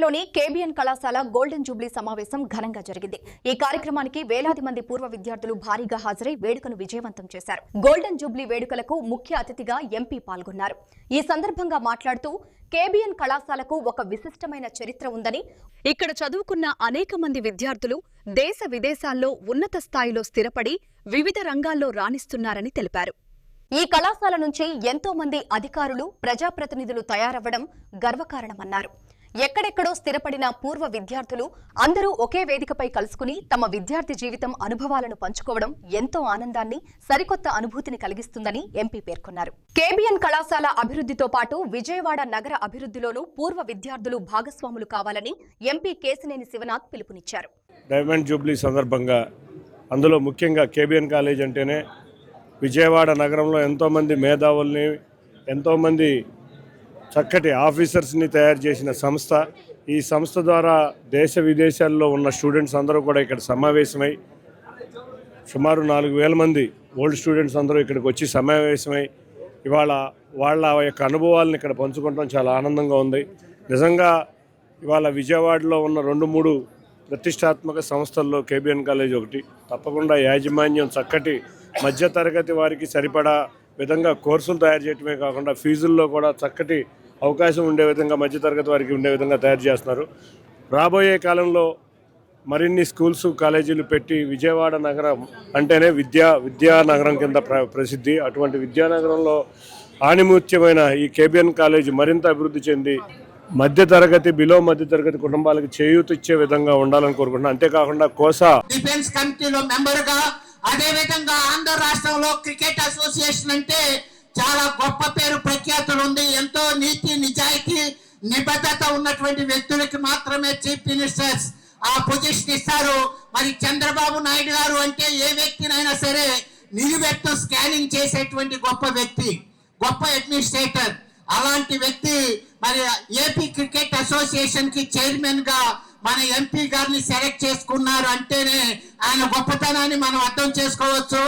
విజయవాడలోని కేబిఎన్ కళాశాల golden Jubilee సమావేశం ఘనంగా జరిగింది. ఈ కార్యక్రమానికి వేలాది మంది పూర్వ విద్యార్థులు భారీగా హాజరై వేడుకను విజయవంతం చేశారు. గోల్డెన్ జూబ్లీ వేడుకలకు ముఖ్య అతిథిగా ఎంపీ పాల్గొన్నారు. ఈ సందర్భంగా మాట్లాడుతూ కేబిఎన్ కళాశాలకు ఒక విశిష్టమైన చరిత్ర ఉందని, ఇక్కడ చదువుకున్న అనేక మంది విద్యార్థులు దేశ విదేశాల్లో ఉన్నత స్థాయిలో స్థిరపడి వివిధ రంగాల్లో రాణిస్తున్నారని తెలిపారు. ఈ కళాశాల నుంచి ఎంతో మంది అధికారులు, ప్రజాప్రతినిధులు తయారవ్వడం గర్వకారణమన్నారు. ఎక్కడెక్కడో స్థిరపడిన పూర్వ విద్యార్థులు అందరూ ఒకే వేదికపై కలుసుకుని తమ విద్యార్థి జీవితం అనుభవాలను పంచుకోవడం ఎంతో ఆనందాన్ని, సరికొత్త అనుభూతిని కలిగిస్తుందని ఎంపీ పేర్కొన్నారు. కేబిఎన్ కళాశాల అభివృద్ధితో పాటు విజయవాడ నగర అభివృద్ధిలోనూ పూర్వ విద్యార్థులు భాగస్వాములు కావాలని ఎంపీ కేశినేని శివనాథ్ పిలుపునిచ్చారు. డైమండ్ జూబ్లీ సందర్భంగా అందులో ముఖ్యంగా కేబిఎన్ కాలేజ్ అంటేనే విజయవాడ నగరంలో ఎంతోమంది మేధావుల్ని, ఎంతోమంది చక్కటి ఆఫీసర్స్ని తయారు చేసిన సంస్థ. ఈ సంస్థ ద్వారా దేశ విదేశాల్లో ఉన్న స్టూడెంట్స్ అందరూ కూడా ఇక్కడ సమావేశమై సుమారు 4,000 మంది ఓల్డ్ స్టూడెంట్స్ అందరూ ఇక్కడికి వచ్చి సమావేశమై ఇవాళ వాళ్ళ యొక్క అనుభవాలను ఇక్కడ పంచుకోవడం చాలా ఆనందంగా ఉంది. నిజంగా ఇవాళ విజయవాడలో ఉన్న 2-3 ప్రతిష్టాత్మక సంస్థల్లో కేబిఎన్ కాలేజ్ ఒకటి. తప్పకుండా యాజమాన్యం చక్కటి మధ్యతరగతి వారికి సరిపడా విధంగా కోర్సులు తయారు చేయడమే కాకుండా ఫీజుల్లో కూడా చక్కటి అవకాశం ఉండే విధంగా మధ్యతరగతి వారికి ఉండే విధంగా తయారు చేస్తున్నారు. రాబోయే కాలంలో మరిన్ని స్కూల్స్, కాలేజీలు పెట్టి విజయవాడ నగరం అంటేనే విద్యానగరం కింద ప్రసిద్ధి. అటువంటి విద్యానగరంలో ఆణిముత్యమైన ఈ కేబిఎన్ కాలేజ్ మరింత అభివృద్ధి చెంది మధ్యతరగతి, బిలో మధ్యతరగతి కుటుంబాలకు చేయూత ఇచ్చే విధంగా ఉండాలని కోరుకుంటున్నాను. అంతేకాకుండా కోసా డిఫెన్స్ కమిటీలో మెంబర్గా, అదేవిధంగా ఆంధ్ర రాష్ట్రంలో క్రికెట్ అసోసియేషన్ అంటే చాలా గొప్ప పేరు ప్రఖ్యాతులు ఉంది. ఎంతో నీతి, నిజాయితీ, నిబద్ధత ఉన్నటువంటి వ్యక్తులకి మాత్రమే చీఫ్ మినిస్టర్స్ ఆ పొజిషన్ ఇస్తారు. మరి చంద్రబాబు నాయుడు గారు అంటే ఏ వ్యక్తినైనా సరే నిలువెత్తు స్కానింగ్ చేసేటువంటి గొప్ప వ్యక్తి, గొప్ప అడ్మినిస్ట్రేటర్. అలాంటి వ్యక్తి మరి ఏపీ క్రికెట్ అసోసియేషన్ కి చైర్మన్ గా మన ఎంపీ గారిని సెలెక్ట్ చేసుకున్నారు అంటేనే ఆయన గొప్పతనాన్ని మనం అర్థం చేసుకోవచ్చు.